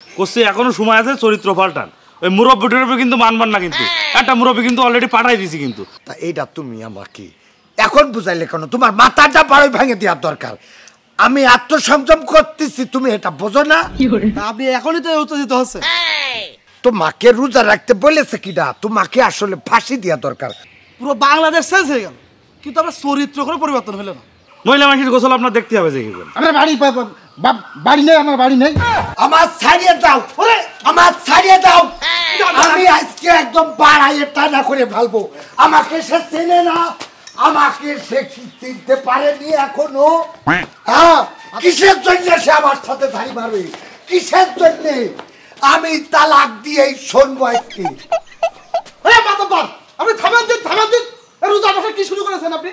করছে এখনো সময় আছে, চরিত্র পাল্টান। ওই মুরব্বী টুরব্বী কিন্তু মানবার না, কিন্তু একটা মুরব্বী কিন্তু অলরেডি পাঠাই দিছি কিন্তু। তা এইটা তুমি আমাকে এখন বুঝাইলে কেন? তোমার মাথাটা বাড়ি ভেঙে দেওয়ার দরকার। আমি আত্মসংযম করতেছি, তুমি এটা বোঝো না? আপনি এখনই তো উত্তর দিতে হচ্ছে। তোমাকে রোজা রাখতে বলেছে কিনা? তোমাকে আসলে ফাঁসি দেওয়া দরকার। পুরো বাংলাদেশ শেষ হয়ে গেল, কিন্তু আপনার চরিত্র কোনো পরিবর্তন হলো না। মহিলা মানুষের গোসল আপনার দেখতে হবে যে কি করে। আমার বাড়ি নেই, আমার বাড়ি নেই। আমার ছাড়িয়ে দাও, আমার ছাড়িয়ে দাও। আমি আজকে একদম বাড়াইয়ে টানা করে ফেলবো। আমাকে সে চেনে না, আমাকে সে চিনতে পারেনি এখনো। হ্যাঁ, কিসের জন্য সে আমার সাথে ধাই মারবে? কিসের জন্য? আমি তালাক দিয়েই শুনবো আজকে। আপনি থামান দিন, থামান দিন। রোজা বসে কি শুরু করেছেন আপনি?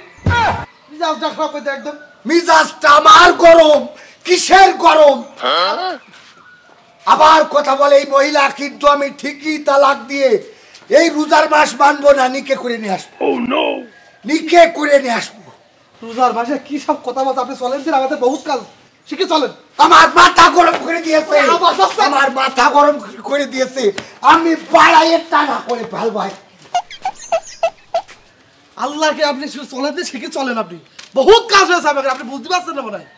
মিজাজটা খারাপ হইতে একদম। মিজাজটা আমার গরম। কিসের গরম? আবার কথা বলে এই মহিলা, কিন্তু আমি ঠিকই তালাক দিয়ে এই রোজার মাস মানবো না, নিকে করে নিয়ে আসবো। নিকে করে নিয়ে আসবো। রোজার মাসে কি সব কথা বলতে আপনি চলেন দিন, আমাদের বহুত কাজ শিখে চলেন। আমার মাথা গরম করে দিয়েছে, আমার মাথা গরম করে দিয়েছে। আমি পাড়াইয়ের টানা করে ফেলবো। আল্লাহকে আপনি চলেন দিন, শিখে চলেন। আপনি বহুত কাজ হয়েছে আমাকে, আপনি বুঝতে পারছেন না মনে হয়।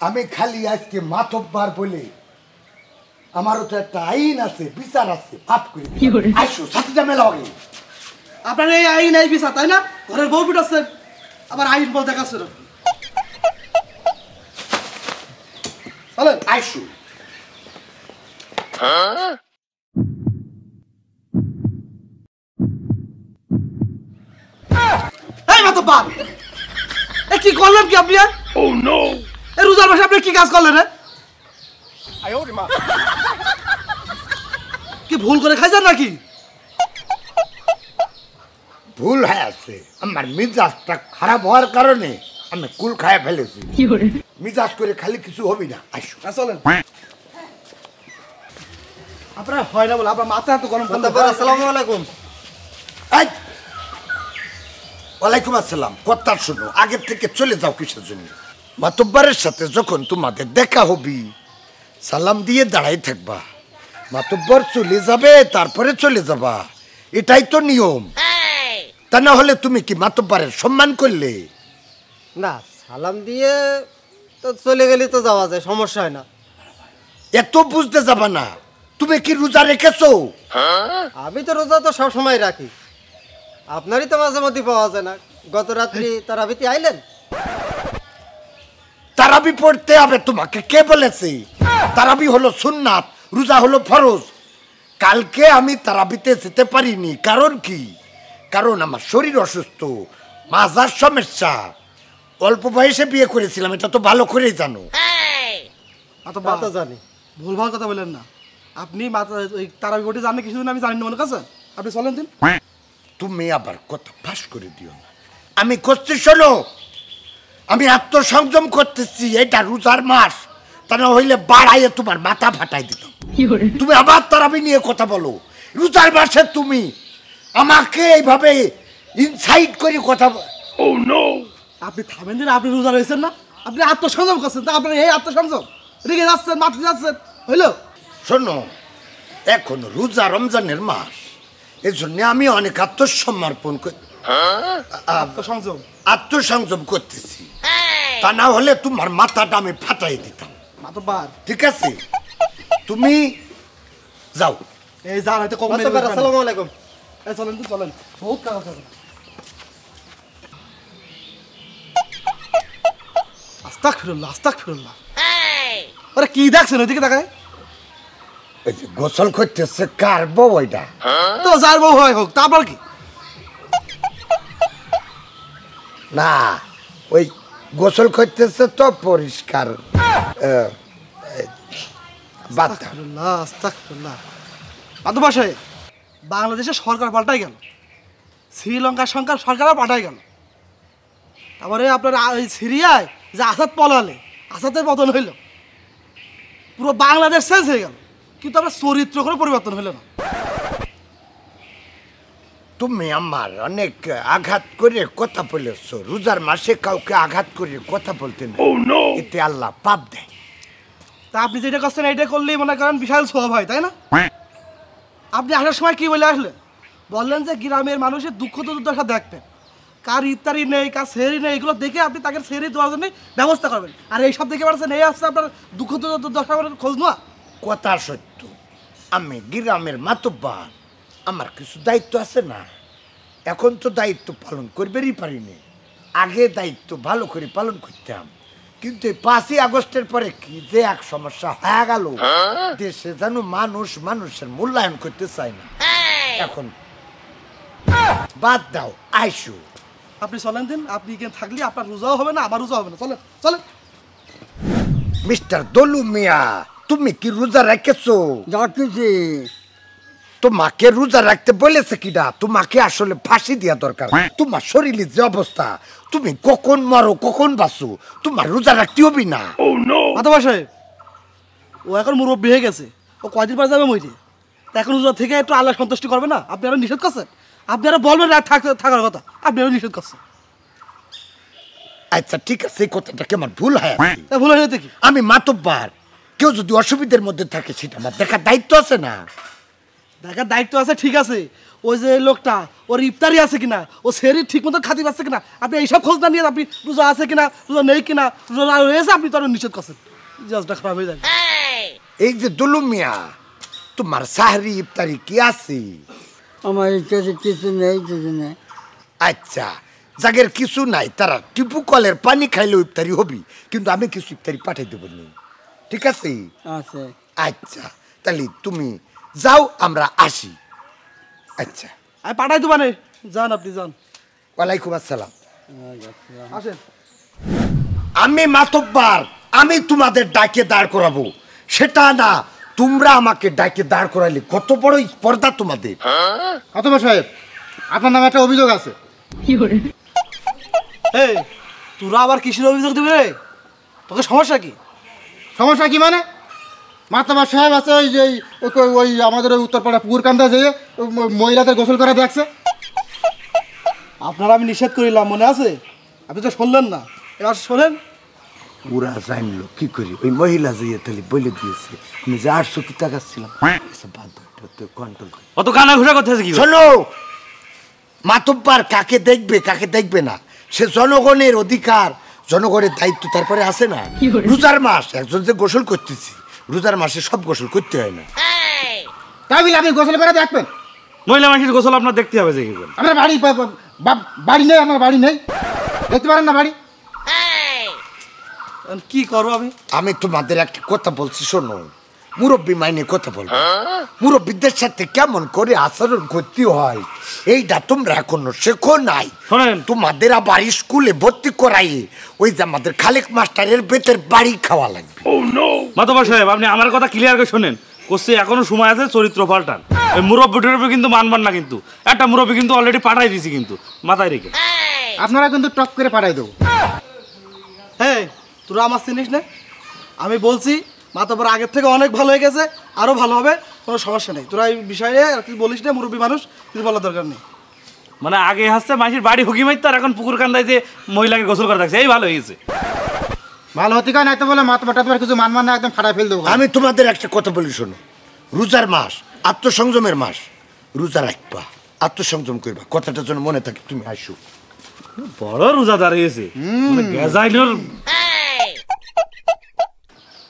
আমি খালি আজকে মাতব্বার বলে, আমারও তো একটা আইন আছে, বিচার আছে। ভাব করে আইসো সাথীটা মেলা হবে। আপনার এই আইন এই বিচার, তাই না? ঘরের বউ পিটাচ্ছেন, আবার আইন বলতে গেছেন। চলেন আইসো। এই মাতব্বার, এ কি করলেন কি আপনি? এই রোজার মাসে আপনি কি কাজ করলেন? কি ভুল করে খাইছেন নাকি? ভুল হয়ে আছে, আমার মিজাজটা খারাপ হওয়ার কারণে আমি কুল খায় ফেলেছি। মিজাজ করে খালি কিছু হবি না। আইসো। চলেন। আপনার হয় না বলে আপনার মাথা এত গরম। আসসালামু আলাইকুম। ওয়ালাইকুম আসসালাম। কথা শোনো, আগের থেকে চলে যাও কিসের জন্য? মাতব্বারের সাথে যখন তোমাদের দেখা হবি, সালাম দিয়ে দাঁড়াই থাকবা। মাতব্বর চলে যাবে, তারপরে চলে যাবা, এটাই তো নিয়ম। তা না হলে তুমি কি মাতব্বারের সম্মান করলে? না, সালাম দিয়ে তো চলে গেলে তো যাওয়া যায়, সমস্যা হয় না। এত বুঝতে যাবা না। তুমি কি রোজা রেখেছো? আমি তো রোজা তো সবসময় রাখি, আপনারই তো মাঝে মধ্যে পাওয়া যায় না। গত রাত্রি তারাবিতে আইলেন? তারাবি পড়তে হবে তোমাকে কে বলেছে? তারাবি হলো সুন্নাত, রোজা হলো ফরজ। কালকে আমি তারাবিতে যেতে পারিনি, কারণ কি? কারণ আমার শরীর অসুস্থ, মাজার সমস্যা। অল্প বয়সে বিয়ে করেছিলাম, এটা তো ভালো করেই জানো। তো জানি। ভুলভাল কথা বলেন না। আপনি তারাবি পড়তে জানেন কিছুদিন, আমি জানি না মনে কাছে। আপনি চলেন দিন। তুমি আবার কথা ফাঁস করে দিও না। আমি করছি, শোনো, আমি আত্মসংযম করতেছি। এটা রোজার মাস, তা না হইলে বাড়াইয়ে তোমার মাথা ফাটাই দিতাম। তুমি আবার তারাবি নিয়ে কথা বলো। রোজার মাসে তুমি আমাকে এইভাবে ইনসাইট করে কথা আপনি থামেন দিন। আপনি রোজা রয়েছেন না, আপনি আত্মসংযম করছেন, তা আপনার এই আত্মসংযম রেখে যাচ্ছেন, মাতৃ যাচ্ছেন, হইল? শোনো, এখন রোজা রমজানের মাস, এই জন্য আমি অনেক আত্মসমর্পণ আত্মসংযম করতেছি। তা না হলে তোমার মাথাটা আমি ফাটাই দিতাম। মাতব্বার ঠিক আছে, তুমি যাও। এই যান, হয়তো কম। আসসালামু আলাইকুম। এই চলেন তো, চলেন, বহুত কাজ আছে। আস্তাগফিরুল্লাহ, আস্তাগফিরুল্লাহ। আরে কি দেখছেন ওইদিকে? তাকায় এই যে গোসল করতেছে, কার বউ ওইটা? তো যার বউ হয় হোক, তারপর কি? না, ওই গোসল করতেছে তো পরিষ্কার। বাংলাদেশের সরকার পাল্টাই গেল, শ্রীলঙ্কার সরকারও পাল্টাই গেল। তারপরে আপনার ওই সিরিয়ায় যে আসাদ পলালে, আসাদের পতন হইল, পুরো বাংলাদেশ শেষ হয়ে গেল, কিন্তু আপনার চরিত্র কোনো পরিবর্তন হইল না। তুমি আমার অনেক আঘাত করে কথা বলেছো। রোজার মাসে কাউকে আঘাত করে কথা বলতে না, এতে আল্লাহ পাপ দেয়। তা আপনি যেটা করছেন এইটা করলেই মনে করেন বিশাল সোয়াব হয়, তাই না? আপনি আসার সময় কি বলে আসলেন? বললেন যে গ্রামের মানুষের দুঃখ দুর্দশা দেখবেন, কার ইফতারি নেই, কার সেহরি নেই, এগুলো দেখে আপনি তাকে সেহরি দেওয়ার জন্য ব্যবস্থা করবেন। আর এইসব দেখে পারছেন এই আসছে আপনার দুঃখ দুর্দশা খোঁজ নেওয়া। কথা সত্য, আমি গ্রামের মাতব্বার, আমার কিছু দায়িত্ব আছে না। এখন তো দায়িত্ব পালন করবেরই পারিনি, আগে দায়িত্ব ভালো করে পালন করতাম। কিন্তু এই 5ই আগস্টের পরে কি যে এক সমস্যা হয়ে গেল, দেশে যেন মানুষ মানুষের মূল্যায়ন করতে চায় না। এখন বাদ দাও, আইসো। আপনি চলেন দিন, আপনি এখানে থাকলে আপনার রোজাও হবে না, আমার রোজা হবে না। চলেন চলেন। মিস্টার দলু মিয়া, তুমি কি রোজা রেখেছো? রাখতেছি। তোমাকে রোজা রাখতে বলেছে কিনা? তোমাকে আসলে ফাঁসি দেওয়া দরকার। তোমার শরীরের যে অবস্থা, তুমি কখন মরো কখন বাঁচো, তোমার রোজা রাখতে হবে না। মাতাবা সাহেব, ও এখন মুরব্বী হয়ে গেছে, ও কয়দিন পর যাবে মইতে। এখন রোজা থেকে একটু আল্লাহ সন্তুষ্টি করবে না? আপনি আরো নিষেধ করছেন, আপনি আরো বলবেন রাত থাকার কথা, আপনি আরো নিষেধ করছেন। আচ্ছা ঠিক আছে, এই কথাটা কি আমার ভুল হয়? তা ভুল হয়ে যেতে কি? আমি মাতব্বার, কেউ যদি অসুবিধার মধ্যে থাকে সেটা আমার দেখার দায়িত্ব আছে না? দেখার দায়িত্ব আছে ঠিক আছে, ওই যে লোকটা ওর ইফতারি আছে কিনা, ও শরীর ঠিক মতো খাতি পাচ্ছে কিনা, আপনি এইসব খোঁজ না নিয়ে আপনি রোজা আছে কিনা, রোজা নেই কিনা, রোজা রয়েছে আপনি তো আরো নিষেধ করছেন, জাজটা খারাপ হয়ে যাবে। এই যে দুলু মিয়া, তোমার সাহরি ইফতারি কি আছে? আমার ইত্যাদি কিছু নেই, কিছু নেই। আচ্ছা, যাদের কিছু নাই তারা টিপু কলের পানি খাইলেও ইফতারি হবি, কিন্তু আমি কিছু ইফতারি পাঠাই দেবো নি, ঠিক আছে? আছে। আচ্ছা তাহলে তুমি যাও, আমরা আসি। আচ্ছা, আমি পাঠাই দেবো না, যান আপনি যান। ওয়ালাইকুম আসসালাম। আসেন। আমি মাতব্বার, আমি তোমাদের ডাকে দাঁড় করাবো, সেটা না তোমরা আমাকে ডাকে দাঁড় করাইলে কত বড় স্পর্ধা তোমাদের। অথবা সাহেব, আপনার নামে একটা অভিযোগ আছে। এই তোরা আবার কিসের অভিযোগ দিবে রে? তোকে সমস্যা কি? সমস্যা কি মানে? মাতাবার সাহেব আছে ওই যে ওই আমাদের ওই উত্তরপাড়া পুকুরকান্দা যেয়ে মহিলাদের গোসল করা দেখছে। আপনারা আমি নিষেধ করিলাম, মনে আছে? আপনি তো শুনলেন না, এবার শোনেন। ওরা জানলো কি করি, ওই মহিলা যে তাহলে বলে দিয়েছে আমি যে 800 কি টাকা ছিলাম, কন্ট্রোল করি। অত কানা ঘুষা করতেছে কি? শোনো, মাতব্বার কাকে দেখবে কাকে দেখবে না সে জনগণের অধিকার, জনগণের দায়িত্ব তারপরে আসে না। রোজার মাস, একজন যে গোসল করতেছি, রোজার মাসে সব গোসল করতে হয় না। তাই বলে আপনি গোসল করে দেখবেন? মহিলা মানুষের গোসল আপনার দেখতে হবে যে কি করে। আপনার বাড়ি নেই, আমার বাড়ি নেই, দেখতে পারেন না বাড়ি? কি করবো আমি? আমি তোমাদের একটা কথা বলছি, শোনো, মুরব্বী মাইনে কথা বলবো, মুরব্বীদের সাথে কেমন করে আচরণ করতে হয় এইটা তোমরা এখনো শেখো নাই। শোনেন, তোমাদের আবার স্কুলে ভর্তি করাই ওই যে আমাদের খালেক মাস্টারের বেতের বাড়ি খাওয়া লাগবে। মাতবা সাহেব, আপনি আমার কথা ক্লিয়ার করে শোনেন। কোসে এখনো সময় আছে, চরিত্র পাল্টান। ওই মুরব্বী টুরব্বী কিন্তু মানবার না, কিন্তু একটা মুরব্বী কিন্তু অলরেডি পাঠাই দিয়েছি, কিন্তু মাথায় রেখে। আপনারা কিন্তু টক করে পাঠাই দেবো। হ্যাঁ, তোরা আমার চিনিস না? আমি বলছি মাতাবার আগের থেকে অনেক ভালো হয়ে গেছে, আরো ভালো হবে, কোনো সমস্যা নেই। তোরা এই বিষয়ে আর কি বলিস না, মুরব্বী মানুষ, কিছু বলার দরকার নেই। মানে আগে হাসছে মাসির বাড়ি হুকি মারতো, আর এখন পুকুর কান্দায় যে মহিলাকে গোসল করে থাকছে, এই ভালো হয়েছে। ভালো হতে কারণ এত বলে মাতবা টাতবার কিছু মানমান না, একদম ফাটাই ফেল দেবো। আমি তোমাদের একটা কথা বলি, শোনো, রোজার মাস, আত্মসংযমের মাস, রোজা রাখবা, আত্মসংযম করবা, কথাটা যেন মনে থাকে। তুমি আসো। বড় রোজা দাঁড়িয়েছে, গ্যাজাইনোর।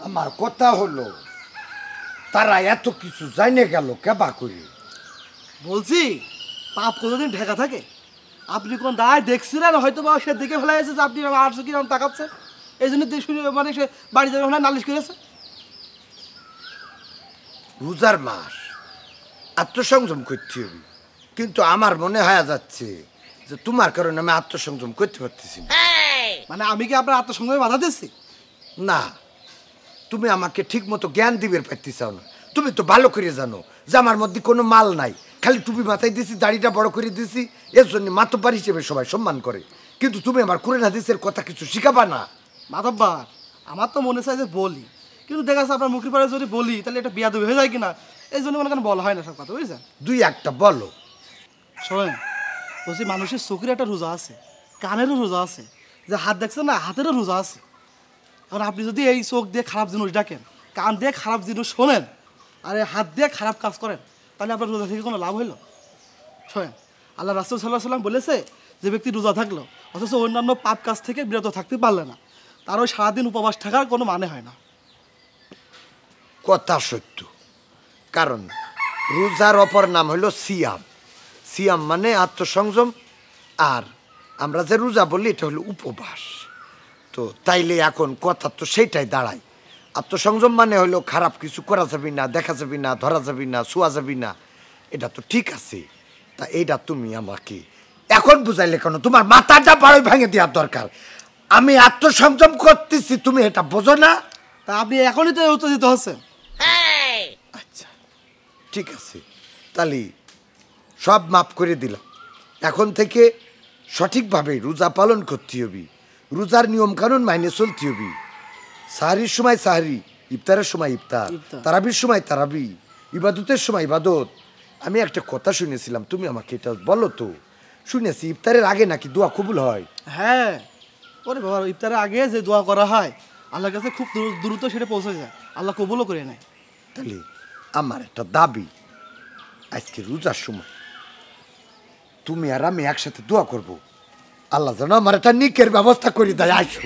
আমার কথা হলো, তারা এত কিছু জানে গেল কেবা করি? বলছি পাপ কোনোদিন ঢেকা থাকে? আপনি কোন দায় দেখছিলেন, হয়তো বা সে দেখে ফেলা গেছে যে আপনি 800 কিরকম তাকাচ্ছে, এই জন্য মানে সে বাড়ি যাবে ফেলা নালিশ করেছে। রোজার মাস, আত্মসংযম করতে হবে, কিন্তু আমার মনে হয় যাচ্ছে যে তোমার কারণে আমি আত্মসংযম করতে পারতেছি না। মানে আমি কি আপনার আত্মসংযমে বাধা দিচ্ছি? না, তুমি আমাকে ঠিক মতো জ্ঞান দিবের পারতে চাও না। তুমি তো ভালো করে জানো যে আমার মধ্যে কোনো মাল নাই, খালি টুপি মাথায় দিছি, দাড়িটা বড় করে দিছি, এর জন্য মাতব্বার হিসেবে সবাই সম্মান করে। কিন্তু তুমি আমার কোরআন হাদিসের কথা কিছু শিখাবা না। মাতব্বার, আমার তো মনে চাই যে বলি, কিন্তু দেখা যাচ্ছে আপনার মুখের পরে যদি বলি তাহলে এটা বিয়াদবি হয়ে যায় কিনা, এই জন্য মনে করেন বলা হয় না সব কথা, বুঝছেন? দুই একটা বলো। শোনেন, বলছি মানুষের চোখের একটা রোজা আছে, কানেরও রোজা আছে, যে হাত দেখছেন না, হাতেরও রোজা আছে। কারণ আপনি যদি এই চোখ দিয়ে খারাপ জিনিস ডাকেন, কান দিয়ে খারাপ জিনিস শোনেন আর এই হাত দিয়ে খারাপ কাজ করেন, তাহলে আপনার রোজা থেকে কোনো লাভ হইল? শোনেন, আল্লাহ রাসূল সাল্লাল্লাহু আলাইহি ওয়াসাল্লাম বলেছে যে ব্যক্তি রোজা থাকলো অথচ অন্যান্য পাপ কাজ থেকে বিরত থাকতে পারলে না, তার ওই সারাদিন উপবাস থাকার কোনো মানে হয় না। কথা সত্য, কারণ রোজার অপর নাম হলো সিয়াম। সিয়াম মানে আত্মসংযম, আর আমরা যে রোজা বলি এটা হলো উপবাস। তো তাইলে এখন কথা তো সেটাই দাঁড়ায়। আত্মসংযম মানে হলো খারাপ কিছু করা যাবি না, দেখা যাবি না, ধরা যাবি না, ছোঁয়া যাবি না, এটা তো ঠিক আছে। তা এইটা তুমি আমাকে এখন বুঝাইলে কেন? তোমার মাথাটা বাড়ি ভেঙে দেওয়ার দরকার। আমি আত্মসংযম করতেছি, তুমি এটা বোঝো না? তা আপনি এখনই তো উত্তেজিত হচ্ছেন। আচ্ছা ঠিক আছে, তাহলে সব মাফ করে দিলাম। এখন থেকে সঠিকভাবে রোজা পালন করতে হবে, রোজার নিয়ম কানুন মাইনে চলতে হবে। সাহারির সময় সাহারি, ইফতারের সময় ইফতার, তারাবির সময় তারাবি, ইবাদতের সময় ইবাদত। আমি একটা কথা শুনেছিলাম, তুমি আমাকে এটা বলো তো। শুনেছি ইফতারের আগে নাকি দোয়া কবুল হয়। হ্যাঁ, ওরে বাবা, ইফতারের আগে যে দোয়া করা হয় আল্লাহর কাছে খুব দ্রুত সেটা পৌঁছে যায়, আল্লাহ কবুলও করে নেয়। তাহলে আমার একটা দাবি, আজকে রোজার সময় তুমি আর আমি একসাথে দোয়া করব, আল্লাহ যেন আমার একটা নিকের ব্যবস্থা করে দেয়। আসো।